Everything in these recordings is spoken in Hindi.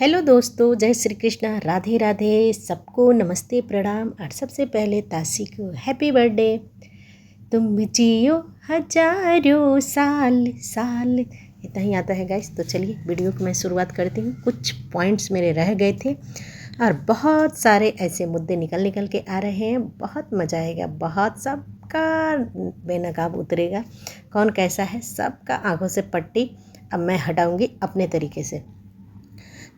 हेलो दोस्तों, जय श्री कृष्णा, राधे राधे, सबको नमस्ते प्रणाम। और सबसे पहले तासी को हैप्पी बर्थडे। तुम जियो हजारों साल साल, इतना ही आता है गाइस। तो चलिए वीडियो को मैं शुरुआत करती हूँ। कुछ पॉइंट्स मेरे रह गए थे और बहुत सारे ऐसे मुद्दे निकल के आ रहे हैं। बहुत मज़ा आएगा, बहुत सबका बेनकाब उतरेगा। कौन कैसा है सबका आंखों से पट्टी अब मैं हटाऊँगी अपने तरीके से।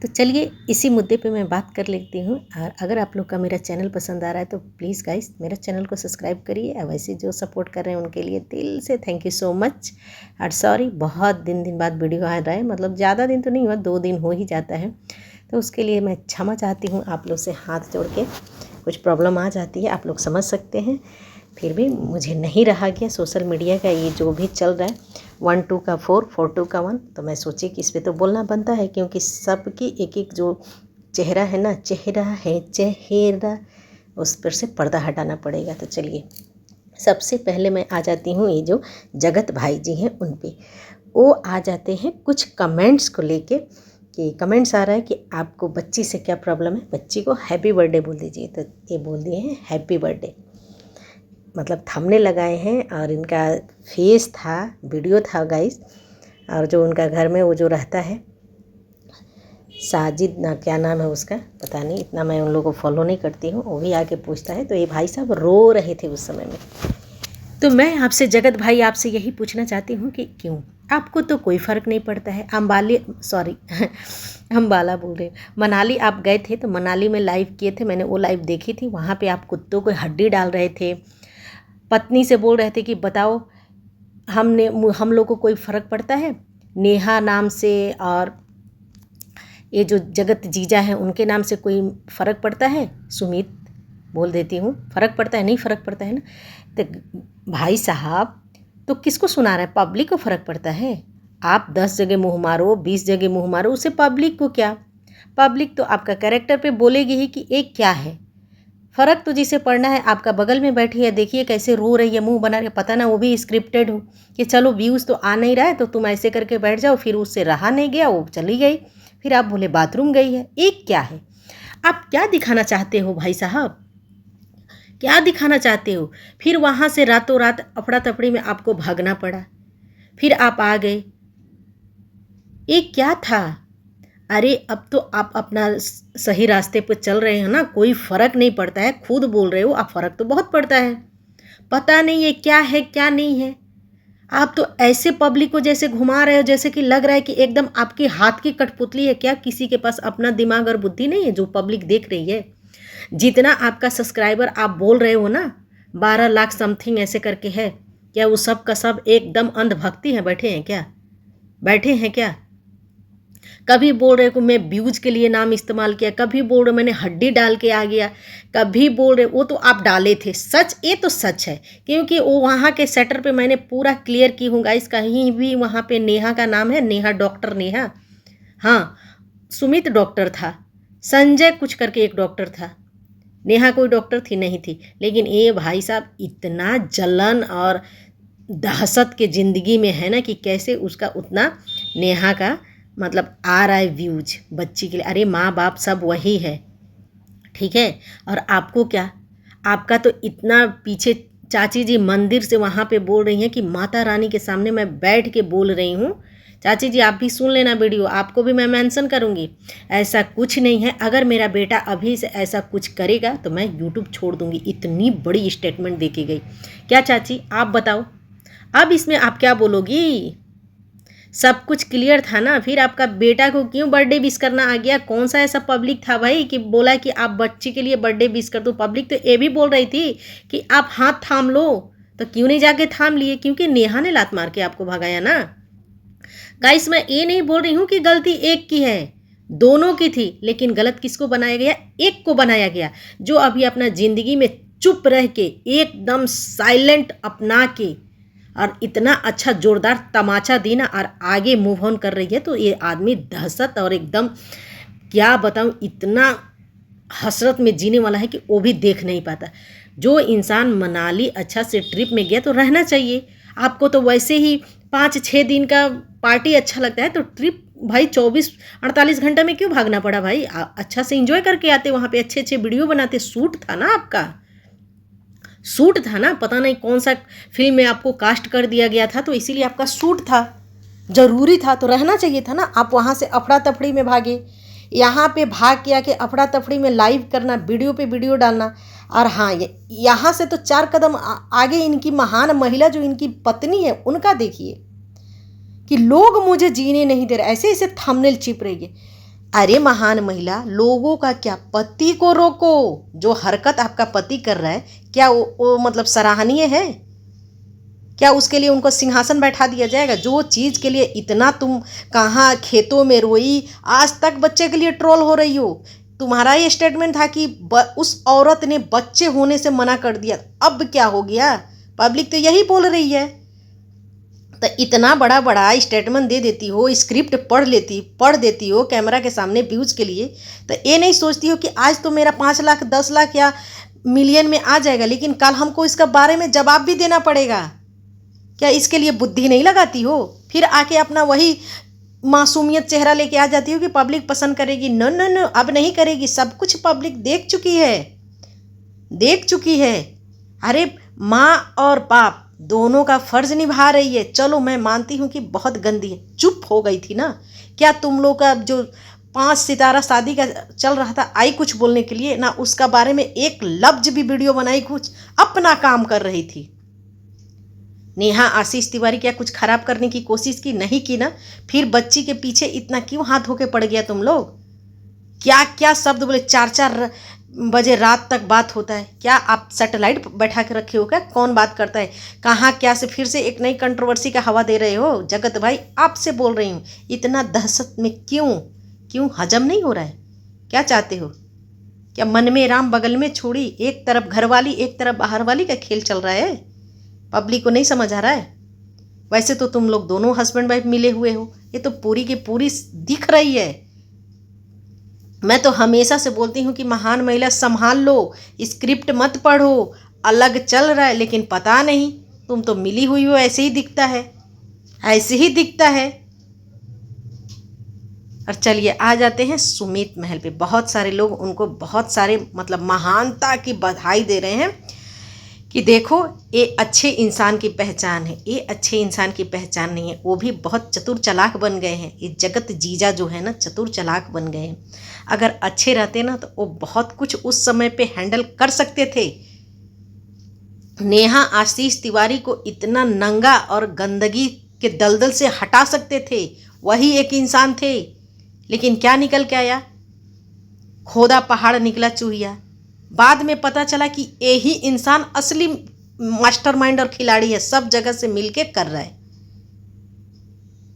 तो चलिए इसी मुद्दे पे मैं बात कर लेती हूँ। और अगर आप लोग का मेरा चैनल पसंद आ रहा है तो प्लीज़ गाइस मेरा चैनल को सब्सक्राइब करिए। और वैसे जो सपोर्ट कर रहे हैं उनके लिए दिल से थैंक यू सो मच। और सॉरी, बहुत दिन बाद वीडियो आ रहा है, मतलब ज़्यादा दिन तो नहीं हुआ, 2 दिन हो ही जाता है। तो उसके लिए मैं क्षमा चाहती हूँ आप लोग से हाथ जोड़ के। कुछ प्रॉब्लम आ जाती है, आप लोग समझ सकते हैं। फिर भी मुझे नहीं रहा गया सोशल मीडिया का ये जो भी चल रहा है, 1 2 का 4 4 2 का 1, तो मैं सोची कि इस पर तो बोलना बनता है, क्योंकि सबकी एक एक जो चेहरा है ना, चेहरा है चेहरा, उस पर से पर्दा हटाना पड़ेगा। तो चलिए सबसे पहले मैं आ जाती हूँ, ये जो जगत भाई जी हैं उन पे। वो आ जाते हैं कुछ कमेंट्स को लेके कि कमेंट्स आ रहा है कि आपको बच्ची से क्या प्रॉब्लम है, बच्ची को हैप्पी बर्थडे बोल दीजिए। तो ये बोल दिए हैं हैप्पी बर्थडे, मतलब थंबनेल लगाए हैं और इनका फेस था, वीडियो था गाइस। और जो उनका घर में वो जो रहता है साजिद ना, क्या नाम है उसका पता नहीं, इतना मैं उन लोगों को फॉलो नहीं करती हूँ। वो भी आके पूछता है। तो ये भाई साहब रो रहे थे उस समय में। तो मैं आपसे जगत भाई आपसे यही पूछना चाहती हूँ कि क्यों आपको तो कोई फ़र्क नहीं पड़ता है। अम्बाला बोल रहे, मनाली आप गए थे तो मनाली में लाइव किए थे, मैंने वो लाइव देखी थी। वहाँ पे आप कुत्तों को हड्डी डाल रहे थे, पत्नी से बोल रहे थे कि बताओ हम लोग को कोई फ़र्क पड़ता है नेहा नाम से, और ये जो जगत जीजा हैं उनके नाम से कोई फ़र्क पड़ता है। सुमित बोल देती हूँ, फ़र्क पड़ता है? नहीं फ़र्क पड़ता है ना। तो भाई साहब तो किसको सुना रहे हैं? पब्लिक को फ़र्क पड़ता है। आप 10 जगह मुँह मारो, 20 जगह मुँह मारो, उससे पब्लिक को क्या? पब्लिक तो आपका कैरेक्टर पे बोलेगी ही कि एक क्या है। फ़र्क तो जिसे पड़ना है आपका बगल में बैठी है, देखिए कैसे रो रही है, मुंह बना रही है, पता ना वो भी स्क्रिप्टेड हो कि चलो व्यूज़ तो आ नहीं रहा है तो तुम ऐसे करके बैठ जाओ। फिर उससे रहा नहीं गया, वो चली गई। फिर आप बोले बाथरूम गई है। एक क्या है? आप क्या दिखाना चाहते हो भाई साहब, क्या दिखाना चाहते हो? फिर वहाँ से रातों रात अफड़ा तफड़ी में आपको भागना पड़ा, फिर आप आ गए। एक क्या था? अरे अब तो आप अपना सही रास्ते पर चल रहे हैं ना, कोई फ़र्क नहीं पड़ता है। खुद बोल रहे हो आप, फ़र्क तो बहुत पड़ता है। पता नहीं है क्या है क्या नहीं है। आप तो ऐसे पब्लिक को जैसे घुमा रहे हो जैसे कि लग रहा है कि एकदम आपके हाथ की कठपुतली है। क्या किसी के पास अपना दिमाग और बुद्धि नहीं है जो पब्लिक देख रही है? जितना आपका सब्सक्राइबर आप बोल रहे हो ना, 12 लाख समथिंग ऐसे करके है, क्या वो सब का सब एकदम अंधभक्ति है? बैठे हैं क्या? बैठे हैं क्या? कभी बोल रहे को मैं व्यूज के लिए नाम इस्तेमाल किया, कभी बोल रहे मैंने हड्डी डाल के आ गया, कभी बोल रहे वो तो आप डाले थे। सच, ये तो सच है, क्योंकि वो वहाँ के सेटर पे मैंने पूरा क्लियर की हूँ गाइस। कहीं भी वहाँ पे नेहा का नाम है, नेहा डॉक्टर नेहा, हाँ सुमित डॉक्टर था, संजय कुछ करके एक डॉक्टर था, नेहा कोई डॉक्टर थी नहीं थी। लेकिन ये भाई साहब इतना जलन और दहशत के ज़िंदगी में है ना कि कैसे उसका उतना नेहा का मतलब आ रहा है व्यूज बच्ची के लिए। अरे माँ बाप सब वही है, ठीक है। और आपको क्या, आपका तो इतना पीछे चाची जी मंदिर से वहाँ पे बोल रही हैं कि माता रानी के सामने मैं बैठ के बोल रही हूँ। चाची जी आप भी सुन लेना वीडियो, आपको भी मैं मेंशन करूँगी। ऐसा कुछ नहीं है, अगर मेरा बेटा अभी से ऐसा कुछ करेगा तो मैं यूट्यूब छोड़ दूँगी। इतनी बड़ी स्टेटमेंट दे के गई। क्या चाची आप बताओ, अब इसमें आप क्या बोलोगी? सब कुछ क्लियर था ना। फिर आपका बेटा को क्यों बर्थडे विश करना आ गया? कौन सा ऐसा पब्लिक था भाई कि बोला कि आप बच्ची के लिए बर्थडे विश कर दो? पब्लिक तो ये भी बोल रही थी कि आप हाथ थाम लो, तो क्यों नहीं जाके थाम लिए? क्योंकि नेहा ने लात मार के आपको भगाया ना। गाइस मैं ये नहीं बोल रही हूँ कि गलती एक की है, दोनों की थी, लेकिन गलत किसको बनाया गया? एक को बनाया गया, जो अभी अपना ज़िंदगी में चुप रह के एकदम साइलेंट अपना के और इतना अच्छा जोरदार तमाचा दी ना और आगे मूव ऑन कर रही है। तो ये आदमी दहशत और एकदम क्या बताऊँ, इतना हसरत में जीने वाला है कि वो भी देख नहीं पाता। जो इंसान मनाली अच्छा से ट्रिप में गया तो रहना चाहिए। आपको तो वैसे ही 5-6 दिन का पार्टी अच्छा लगता है, तो ट्रिप भाई 24-48 घंटा में क्यों भागना पड़ा भाई? अच्छा से एंजॉय करके आते, वहाँ पे अच्छे अच्छे वीडियो बनाते। सूट था ना आपका, सूट था ना, पता नहीं कौन सा फिल्म में आपको कास्ट कर दिया गया था, तो इसीलिए आपका सूट था, ज़रूरी था, तो रहना चाहिए था ना। आप वहाँ से अफड़ा तफड़ी में भागे, यहाँ पे भाग के आके अफड़ा तफड़ी में लाइव करना, वीडियो पे वीडियो डालना। और हाँ, यहाँ से तो 4 कदम आगे इनकी महान महिला जो इनकी पत्नी है उनका देखिए कि लोग मुझे जीने नहीं दे रहे, ऐसे ऐसे थंबनेल चिप रही है। अरे महान महिला, लोगों का क्या, पति को रोको। जो हरकत आपका पति कर रहा है, क्या वो मतलब सराहनीय है? क्या उसके लिए उनको सिंहासन बैठा दिया जाएगा? जो चीज़ के लिए इतना तुम कहाँ खेतों में रोई, आज तक बच्चे के लिए ट्रोल हो रही हो। तुम्हारा ये स्टेटमेंट था कि उस औरत ने बच्चे होने से मना कर दिया, अब क्या हो गया? पब्लिक तो यही बोल रही है। तो इतना बड़ा बड़ा स्टेटमेंट दे देती हो, स्क्रिप्ट पढ़ देती हो कैमरा के सामने व्यूज़ के लिए, तो ये नहीं सोचती हो कि आज तो मेरा 5 लाख 10 लाख या मिलियन में आ जाएगा, लेकिन कल हमको इसका बारे में जवाब भी देना पड़ेगा। क्या इसके लिए बुद्धि नहीं लगाती हो? फिर आके अपना वही मासूमियत चेहरा लेके आ जाती हो कि पब्लिक पसंद करेगी। नो नो नो, अब नहीं करेगी। सब कुछ पब्लिक देख चुकी है। अरे माँ और बाप दोनों का फर्ज निभा रही है। चलो मैं मानती हूँ कि बहुत गंदी है, चुप हो गई थी ना। क्या तुम लोग का जो 5 सितारा शादी का चल रहा था आई कुछ बोलने के लिए? ना उसका बारे में एक लफ्ज भी वीडियो बनाई, कुछ अपना काम कर रही थी। नेहा आशीष तिवारी क्या कुछ खराब करने की कोशिश की? नहीं की ना। फिर बच्ची के पीछे इतना क्यों हाथ धोके पड़ गया तुम लोग? क्या क्या शब्द बोले, 4-4 बजे रात तक बात होता है। क्या आप सैटेलाइट बैठा के रखे हो क्या? कौन बात करता है? कहाँ क्या से फिर से एक नई कंट्रोवर्सी का हवा दे रहे हो? जगत भाई आपसे बोल रही हूँ, इतना दहशत में क्यों हजम नहीं हो रहा है? क्या चाहते हो? क्या मन में राम बगल में छोड़ी, एक तरफ घरवाली एक तरफ बाहर वाली का खेल चल रहा है? पब्लिक को नहीं समझ आ रहा है? वैसे तो तुम लोग दोनों हस्बैंड वाइफ मिले हुए हो, ये तो पूरी की पूरी दिख रही है। मैं तो हमेशा से बोलती हूँ कि महान महिला संभाल लो, स्क्रिप्ट मत पढ़ो। अलग चल रहा है लेकिन पता नहीं, तुम तो मिली हुई हो, ऐसे ही दिखता है। और चलिए आ जाते हैं सुमित महल पे। बहुत सारे लोग उनको बहुत सारे मतलब महानता की बधाई दे रहे हैं कि देखो ये अच्छे इंसान की पहचान है। ये अच्छे इंसान की पहचान नहीं है, वो भी बहुत चतुर चालाक बन गए हैं। ये जगत जीजा जो है ना, चतुर चालाक बन गए हैं। अगर अच्छे रहते ना तो वो बहुत कुछ उस समय पे हैंडल कर सकते थे। नेहा आशीष तिवारी को इतना नंगा और गंदगी के दलदल से हटा सकते थे, वही एक इंसान थे। लेकिन क्या निकल के आया? खोदा पहाड़ निकला चूहिया। बाद में पता चला कि यही इंसान असली मास्टरमाइंड और खिलाड़ी है, सब जगह से मिलके कर रहा है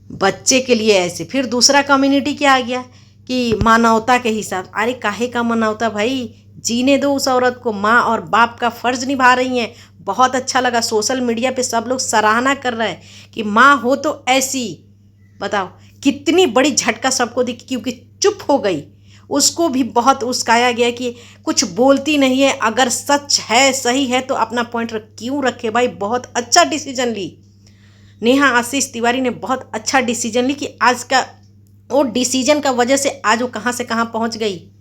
बच्चे के लिए ऐसे। फिर दूसरा कम्युनिटी क्या आ गया कि मानवता के हिसाब। अरे काहे का मानवता भाई, जीने दो उस औरत को। माँ और बाप का फर्ज निभा रही हैं। बहुत अच्छा लगा, सोशल मीडिया पे सब लोग सराहना कर रहे हैं कि माँ हो तो ऐसी। बताओ कितनी बड़ी झटका सबको दी, क्योंकि चुप हो गई। उसको भी बहुत उस्काया गया कि कुछ बोलती नहीं है, अगर सच है सही है तो अपना पॉइंट क्यों रखे भाई। बहुत अच्छा डिसीजन ली नेहा आशीष तिवारी ने, बहुत अच्छा डिसीजन ली कि आज का वो डिसीजन का वजह से आज वो कहाँ से कहाँ पहुँच गई।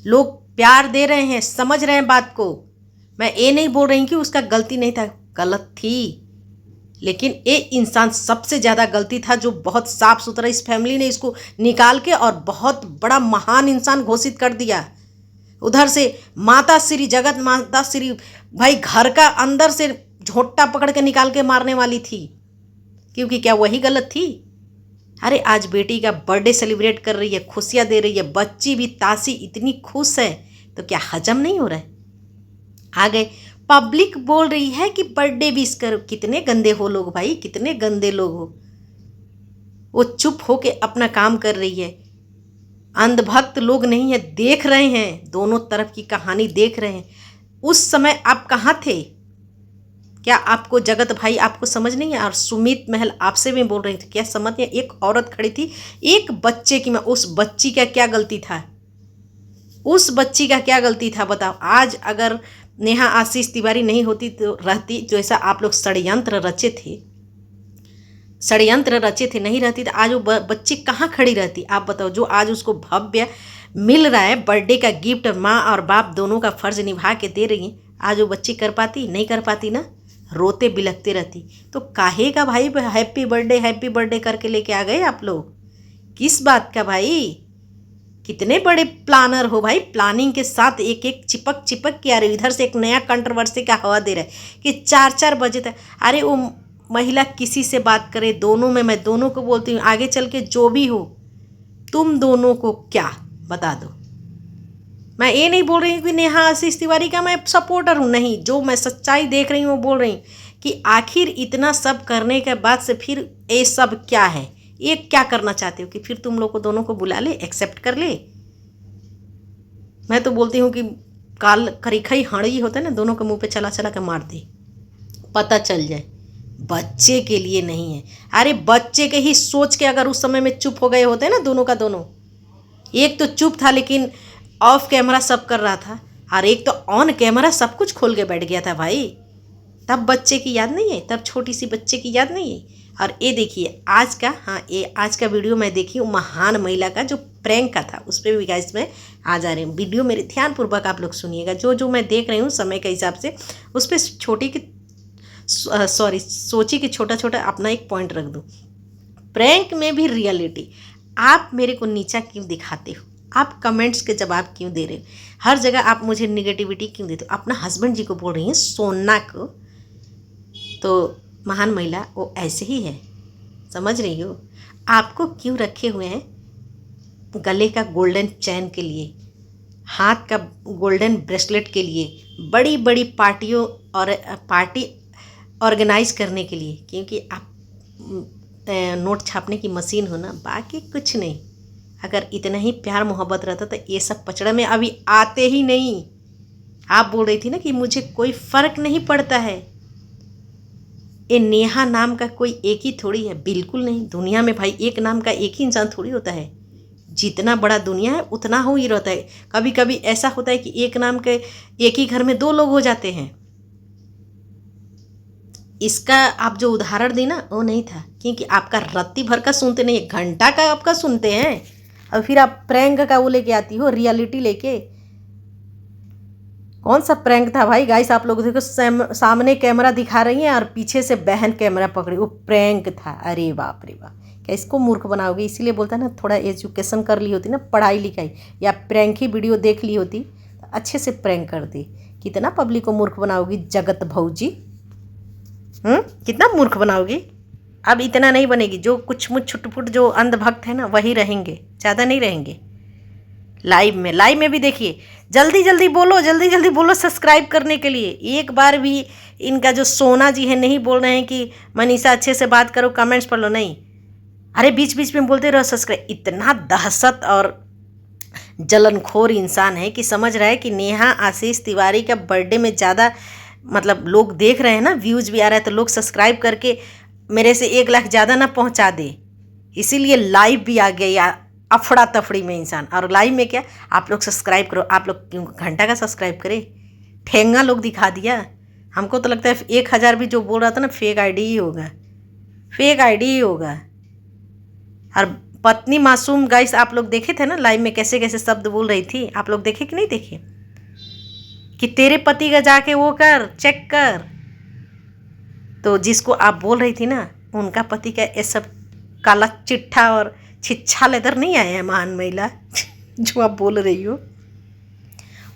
लोग प्यार दे रहे हैं, समझ रहे हैं बात को। मैं ये नहीं बोल रही कि उसका गलती नहीं था, गलत थी, लेकिन ये इंसान सबसे ज़्यादा गलती था जो बहुत साफ सुथरा, इस फैमिली ने इसको निकाल के और बहुत बड़ा महान इंसान घोषित कर दिया। उधर से माता श्री, जगत माता श्री भाई घर का अंदर से झोंटा पकड़ के निकाल के मारने वाली थी, क्योंकि क्या वही गलत थी? अरे आज बेटी का बर्थडे सेलिब्रेट कर रही है, खुशियाँ दे रही है, बच्ची भी तासी इतनी खुश है, तो क्या हजम नहीं हो रहा है? आ गए पब्लिक बोल रही है कि बर्थडे विश करो। कितने गंदे हो लोग भाई, कितने गंदे लोग हो। वो चुप हो के अपना काम कर रही है। अंधभक्त लोग नहीं है, देख रहे हैं, दोनों तरफ की कहानी देख रहे हैं। उस समय आप कहाँ थे? क्या आपको जगत भाई आपको समझ नहीं है? और सुमित महल आपसे भी बोल रही थी, क्या समझ नहीं? एक औरत खड़ी थी एक बच्चे की, मैं उस बच्ची का क्या गलती था? उस बच्ची का क्या गलती था बताओ। आज अगर नेहा आशीष तिवारी नहीं होती तो रहती, जैसा आप लोग षड्यंत्र रचे थे, षड्यंत्र रचे थे, नहीं रहती तो आज वो बच्ची कहाँ खड़ी रहती। आप बताओ, जो आज उसको भव्य मिल रहा है बर्थडे का गिफ्ट, माँ और बाप दोनों का फर्ज निभा के दे रही हैं, आज वो बच्ची कर पाती? नहीं कर पाती ना, रोते बिलखते रहती। तो काहे का भाई हैप्पी बर्थडे करके लेके आ गए आप लोग, किस बात का भाई? कितने बड़े प्लानर हो भाई, प्लानिंग के साथ एक एक चिपक चिपक के आ रहे हो। इधर से एक नया कंट्रोवर्सी का हवा दे रहा है कि 4-4 बजे तक। अरे वो महिला किसी से बात करे, दोनों में, मैं दोनों को बोलती हूँ, आगे चल के जो भी हो, तुम दोनों को क्या बता दो। मैं ये नहीं बोल रही हूँ कि नेहा आशीष तिवारी का मैं सपोर्टर हूँ, नहीं, जो मैं सच्चाई देख रही हूँ वो बोल रही हूँ कि आखिर इतना सब करने के बाद से फिर ये सब क्या है, ये क्या करना चाहते हो कि फिर तुम लोग को दोनों को बुला ले, एक्सेप्ट कर ले। मैं तो बोलती हूँ कि काल करीखई हड़ी होता है ना, दोनों के मुंह पे चला चला के मार दे, पता चल जाए। बच्चे के लिए नहीं है। अरे बच्चे के ही सोच के अगर उस समय में चुप हो गए होते ना दोनों का दोनों, एक तो चुप था लेकिन ऑफ कैमरा सब कर रहा था, और एक तो ऑन कैमरा सब कुछ खोल के बैठ गया था भाई, तब बच्चे की याद नहीं है, तब छोटी सी बच्चे की याद नहीं है। और ये देखिए आज का, हाँ ये आज का वीडियो मैं देखी हूँ महान महिला का जो प्रैंक का था, उस पर भी गाइस मैं आ जा रही हूँ। वीडियो मेरे ध्यानपूर्वक आप लोग सुनिएगा, जो जो मैं देख रही हूँ समय के हिसाब से उस पर छोटी की सोची कि छोटा छोटा अपना एक पॉइंट रख दूँ। प्रैंक में भी रियलिटी। आप मेरे को नीचा क्यों दिखाते हो, आप कमेंट्स के जवाब क्यों दे रहे हो, हर जगह आप मुझे निगेटिविटी क्यों देते हो। अपना हस्बैंड जी को बोल रही हैं, सोना को, तो महान महिला वो ऐसे ही है, समझ रही हो। आपको क्यों रखे हुए हैं गले का गोल्डन चैन के लिए, हाथ का गोल्डन ब्रेसलेट के लिए, बड़ी बड़ी पार्टियों और पार्टी ऑर्गेनाइज करने के लिए, क्योंकि आप नोट छापने की मशीन हो ना, बाकी कुछ नहीं। अगर इतना ही प्यार मोहब्बत रहता तो ये सब पचड़ा में अभी आते ही नहीं। आप बोल रही थी ना कि मुझे कोई फ़र्क नहीं पड़ता है, ये नेहा नाम का कोई एक ही थोड़ी है, बिल्कुल नहीं। दुनिया में भाई एक नाम का एक ही इंसान थोड़ी होता है, जितना बड़ा दुनिया है उतना हो ही रहता है। कभी कभी ऐसा होता है कि एक नाम के एक ही घर में 2 लोग हो जाते हैं। इसका आप जो उदाहरण दी ना वो नहीं था, क्योंकि आपका रत्ती भर का सुनते नहीं, घंटा का आपका सुनते हैं, और फिर आप प्रैंक का वो लेके आती हो, रियलिटी लेके। कौन सा प्रैंक था भाई? गाइस आप लोग देखो, सामने कैमरा दिखा रही हैं और पीछे से बहन कैमरा पकड़ी, वो प्रैंक था। अरे बाप रे बाप, क्या इसको मूर्ख बनाओगे? इसीलिए बोलता है ना, थोड़ा एजुकेशन कर ली होती ना, पढ़ाई लिखाई, या प्रैंक ही वीडियो देख ली होती तो अच्छे से प्रैंक करती। कितना पब्लिक को मूर्ख बनाओगी जगत भौजी, कितना मूर्ख बनाओगी? अब इतना नहीं बनेगी, जो कुछ मुछ छुटपुट जो अंधभक्त है ना वही रहेंगे, ज़्यादा नहीं रहेंगे। लाइव में भी देखिए, जल्दी जल्दी बोलो सब्सक्राइब करने के लिए। एक बार भी इनका जो सोना जी है नहीं बोल रहे हैं कि मनीषा अच्छे से बात करो, कमेंट्स पढ़ लो, नहीं। अरे बीच बीच में बोलते रहो सब्सक्राइब। इतना दहशत और जलनखोर इंसान है कि समझ रहा है कि नेहा आशीष तिवारी का बर्थडे में ज़्यादा मतलब लोग देख रहे हैं ना, व्यूज़ भी आ रहा है, तो लोग सब्सक्राइब करके मेरे से 1 लाख ज़्यादा ना पहुंचा दे, इसीलिए लाइव भी आ गया या अफड़ा तफड़ी में इंसान। और लाइव में क्या, आप लोग सब्सक्राइब करो, आप लोग क्यों घंटा का सब्सक्राइब करे, ठेंगा लोग दिखा दिया। हमको तो लगता है 1000 भी जो बोल रहा था ना, फेक आईडी ही होगा, फेक आईडी ही होगा। और पत्नी मासूम, गाइस आप लोग देखे थे ना लाइव में कैसे कैसे शब्द बोल रही थी, आप लोग देखे कि नहीं देखे, कि तेरे पति का जाके वो कर, चेक कर। तो जिसको आप बोल रही थी ना, उनका पति का ये सब काला चिट्ठा और छिच्छा लेदर नहीं आया है महान महिला जो आप बोल रही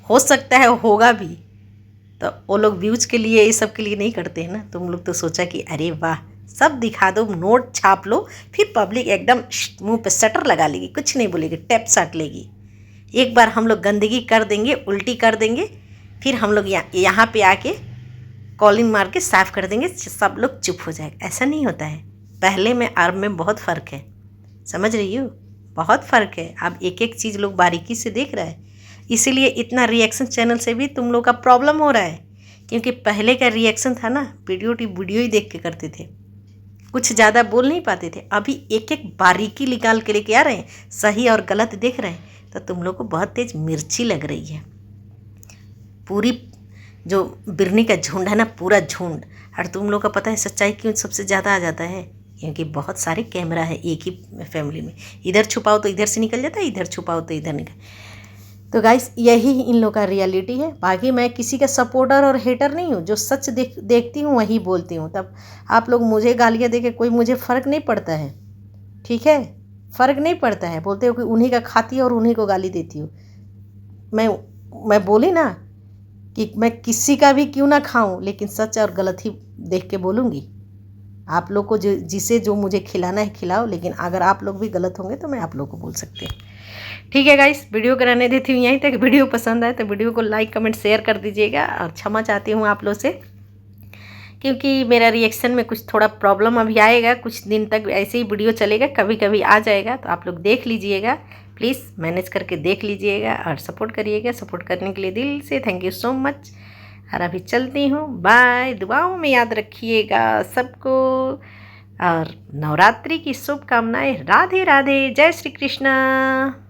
हो सकता है होगा भी, तो वो लोग व्यूज के लिए ये सब के लिए नहीं करते हैं ना। तुम लोग तो सोचा कि अरे वाह सब दिखा दो, नोट छाप लो, फिर पब्लिक एकदम मुंह पे शटर लगा लेगी, कुछ नहीं बोलेगी, टैप साट लेगी। एक बार हम लोग गंदगी कर देंगे, उल्टी कर देंगे, फिर हम लोग यहाँ पे आके कॉलिंग मार के साफ कर देंगे, सब लोग चुप हो जाएगा। ऐसा नहीं होता है, पहले में और में बहुत फ़र्क है, समझ रही हो, बहुत फ़र्क है। अब एक एक चीज़ लोग बारीकी से देख रहा है, इसीलिए इतना रिएक्शन चैनल से भी तुम लोग का प्रॉब्लम हो रहा है, क्योंकि पहले का रिएक्शन था ना, वीडियो ही देख के करते थे, कुछ ज़्यादा बोल नहीं पाते थे। अभी एक एक बारीकी निकाल के लेके आ रहे हैं, सही और गलत देख रहे हैं, तो तुम लोग को बहुत तेज मिर्ची लग रही है। पूरी जो बिरनी का झुंड है ना, पूरा झुंड। और तुम लोग का पता है सच्चाई क्यों सबसे ज़्यादा आ जाता है, क्योंकि बहुत सारे कैमरा है एक ही फैमिली में, इधर छुपाओ तो इधर से निकल जाता है, इधर छुपाओ तो इधर निकल। तो गाइस यही इन लोग का रियलिटी है। बाकी मैं किसी का सपोर्टर और हेटर नहीं हूँ, जो सच देखती हूँ वही बोलती हूँ। तब आप लोग मुझे गालियाँ देके कोई मुझे फ़र्क नहीं पड़ता है, ठीक है, फ़र्क नहीं पड़ता है। बोलते हो कि उन्हीं का खाती हो और उन्हीं को गाली देती हो। मैं बोली ना कि मैं किसी का भी क्यों ना खाऊं, लेकिन सच और गलत ही देख के बोलूँगी। आप लोग को जिसे जो मुझे खिलाना है खिलाओ, लेकिन अगर आप लोग भी गलत होंगे तो मैं आप लोग को बोल सकती हूँ। ठीक है गाइस, वीडियो को रहने देती हूँ यहीं तक। वीडियो पसंद आए तो वीडियो को लाइक कमेंट शेयर कर दीजिएगा। और क्षमा चाहती हूँ आप लोग से, क्योंकि मेरा रिएक्शन में कुछ थोड़ा प्रॉब्लम अभी आएगा, कुछ दिन तक ऐसे ही वीडियो चलेगा, कभी कभी आ जाएगा, तो आप लोग देख लीजिएगा, प्लीज़ मैनेज करके देख लीजिएगा और सपोर्ट करिएगा। सपोर्ट करने के लिए दिल से थैंक यू सो मच। और अभी चलती हूँ, बाय। दुआओं में याद रखिएगा सबको, और नवरात्रि की शुभकामनाएं। राधे राधे, जय श्री कृष्णा।